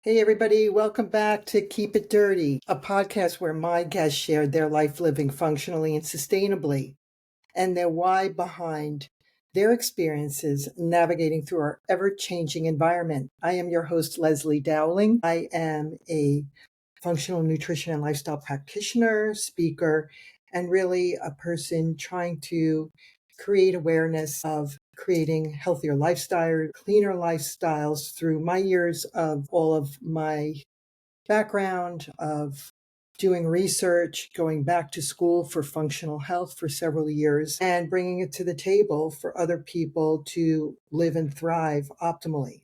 Hey, everybody, welcome back to Keep It Dirty, a podcast where my guests shared their life living functionally and sustainably and their why behind their experiences navigating through our ever changing environment. I am your host, Leslie Dowling. I am a functional nutrition and lifestyle practitioner, speaker, and really a person trying to create awareness of creating healthier lifestyle, cleaner lifestyles through my years of all of my background of doing research, going back to school for functional health for several years, and bringing it to the table for other people to live and thrive optimally.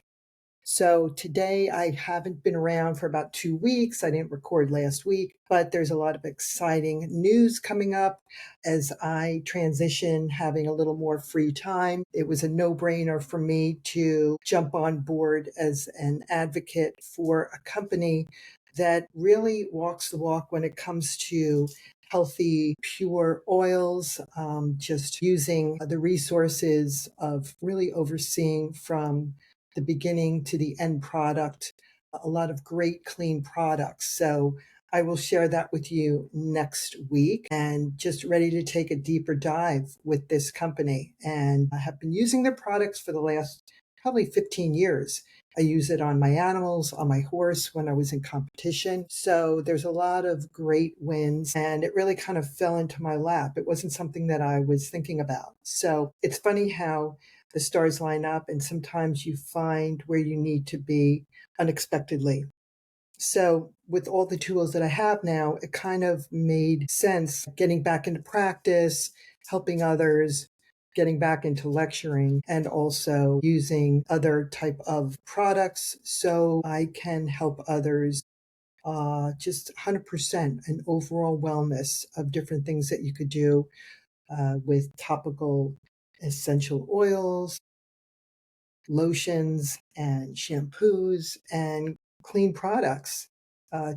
So today I haven't been around for about 2 weeks. I didn't record last week, but there's a lot of exciting news coming up as I transition, having a little more free time. It was a no-brainer for me to jump on board as an advocate for a company that really walks the walk when it comes to healthy, pure oils, just using the resources of really overseeing from the beginning to the end product, a lot of great clean products. So I will share that with you next week and just ready to take a deeper dive with this company. And I have been using their products for the last probably 15 years. I use it on my animals, on my horse when I was in competition. So there's a lot of great wins and it really kind of fell into my lap. It wasn't something that I was thinking about. So it's funny how the stars line up and sometimes you find where you need to be unexpectedly. So with all the tools that I have now, it kind of made sense getting back into practice, helping others, getting back into lecturing, and also using other type of products so I can help others just 100% an overall wellness of different things that you could do with topical essential oils, lotions and shampoos and clean products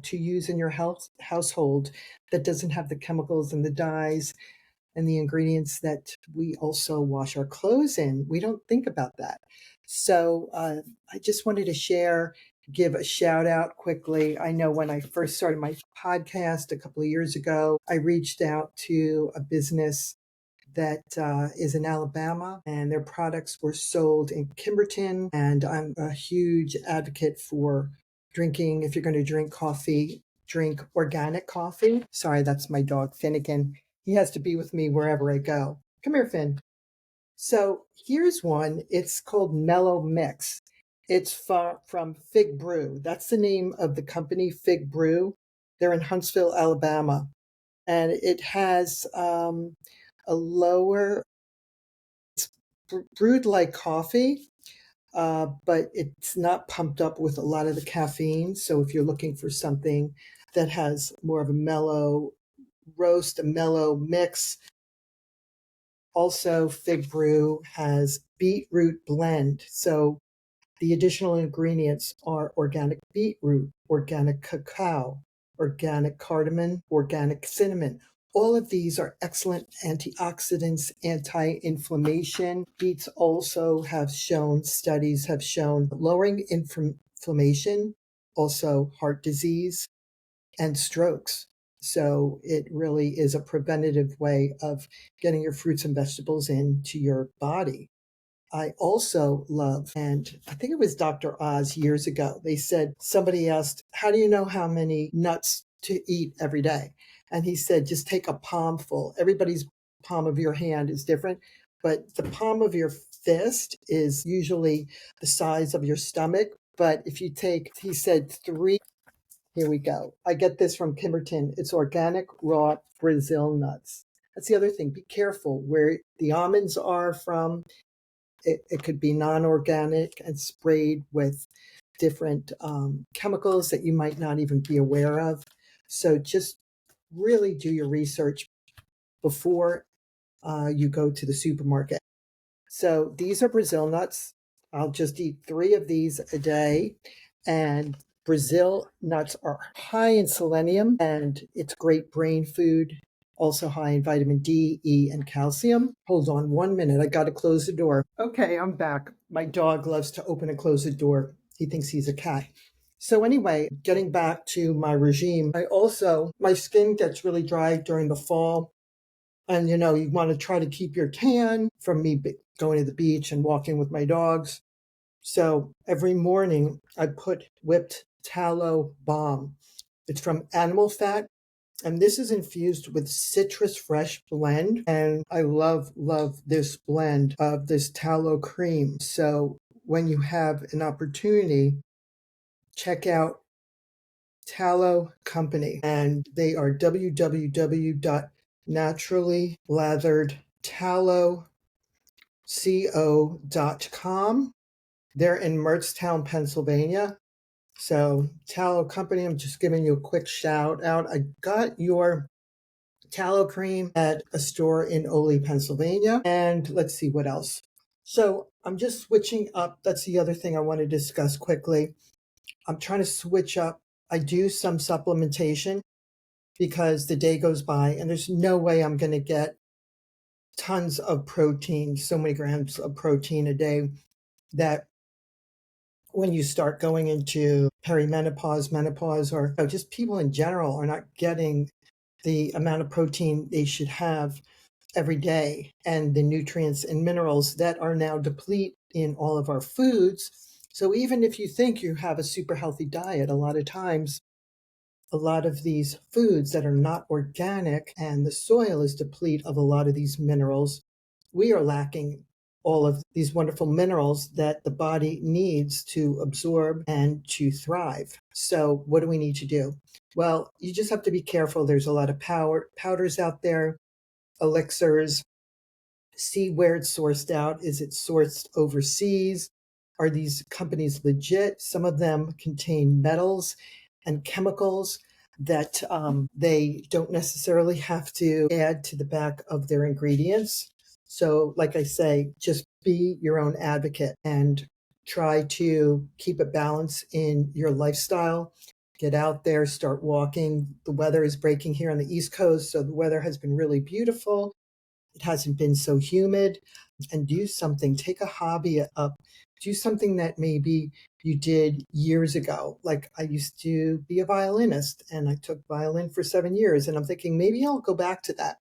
to use in your household that doesn't have the chemicals and the dyes and the ingredients that we also wash our clothes in. We don't think about that. So I just wanted to share, give a shout out quickly. I know when I first started my podcast a couple of years ago, I reached out to a business that is in Alabama, and their products were sold in Kimberton. And I'm a huge advocate for drinking, if you're going to drink coffee, drink organic coffee. Sorry, that's my dog, Finnegan. He has to be with me wherever I go. Come here, Finn. So here's one. It's called Mellow Mix. It's from Fig Brew. That's the name of the company, Fig Brew. They're in Huntsville, Alabama. And it has a lower, brewed like coffee, but it's not pumped up with a lot of the caffeine. So if you're looking for something that has more of a mellow roast, a mellow mix, also Fig Brew has beetroot blend. So the additional ingredients are organic beetroot, organic cacao, organic cardamom, organic cinnamon. All of these are excellent antioxidants, anti-inflammation. Beets also have shown, studies have shown lowering inflammation, also heart disease and strokes. So it really is a preventative way of getting your fruits and vegetables into your body. I also love, and I think it was Dr. Oz years ago, they said, somebody asked, how do you know how many nuts to eat every day? And he said, just take a palmful. Everybody's palm of your hand is different, but the palm of your fist is usually the size of your stomach. But if you take, he said, three, here we go. I get this from Kimberton. It's organic raw Brazil nuts. That's the other thing. Be careful where the almonds are from. It could be non-organic and sprayed with different chemicals that you might not even be aware of. So just really do your research before you go to the supermarket. So these are Brazil nuts. I'll just eat 3 of these a day. And Brazil nuts are high in selenium and it's great brain food. Also high in vitamin D, E, and calcium. Hold on 1 minute. I got to close the door. Okay, I'm back. My dog loves to open and close the door. He thinks he's a cat. So anyway, getting back to my regime, my skin gets really dry during the fall. And, you want to try to keep your tan from me going to the beach and walking with my dogs. So every morning I put whipped tallow balm. It's from animal fat. And this is infused with citrus fresh blend. And I love this blend of this tallow cream. So when you have an opportunity, check out Tallow Company, and they are www.naturallylatheredtallowco.com. They're in Mertztown, Pennsylvania. So, Tallow Company, I'm just giving you a quick shout out. I got your tallow cream at a store in Ole, Pennsylvania. And let's see what else. So, I'm just switching up. That's the other thing I want to discuss quickly. I'm trying to switch up. I do some supplementation because the day goes by and there's no way I'm going to get tons of protein, so many grams of protein a day, that when you start going into perimenopause, menopause, or just people in general are not getting the amount of protein they should have every day, and the nutrients and minerals that are now deplete in all of our foods. So even if you think you have a super healthy diet, a lot of times a lot of these foods that are not organic and the soil is deplete of a lot of these minerals, we are lacking all of these wonderful minerals that the body needs to absorb and to thrive. So what do we need to do? Well, you just have to be careful. There's a lot of powders out there, elixirs. See where it's sourced out. Is it sourced overseas? Are these companies legit? Some of them contain metals and chemicals that they don't necessarily have to add to the back of their ingredients. So, like I say, just be your own advocate and try to keep a balance in your lifestyle. Get out there, start walking. The weather is breaking here on the East Coast, so the weather has been really beautiful. It hasn't been so humid. And do something, take a hobby up, do something that maybe you did years ago. Like I used to be a violinist and I took violin for 7 years, and I'm thinking maybe I'll go back to that.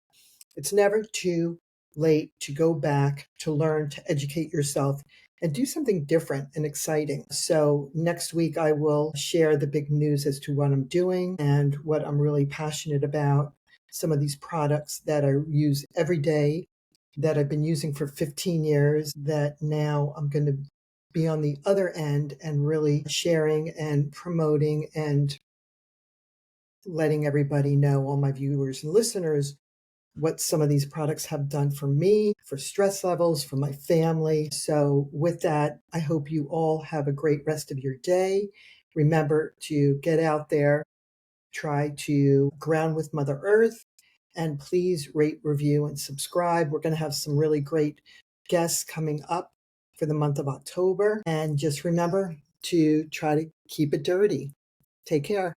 It's never too late to go back, to learn, to educate yourself and do something different and exciting. So next week I will share the big news as to what I'm doing and what I'm really passionate about. Some of these products that I use every day, that I've been using for 15 years, that now I'm going to be on the other end and really sharing and promoting and letting everybody know, all my viewers and listeners, what some of these products have done for me, for stress levels, for my family. So with that, I hope you all have a great rest of your day. Remember to get out there, try to ground with Mother Earth, and please rate, review, and subscribe. We're going to have some really great guests coming up for the month of October. And just remember to try to keep it dirty. Take care.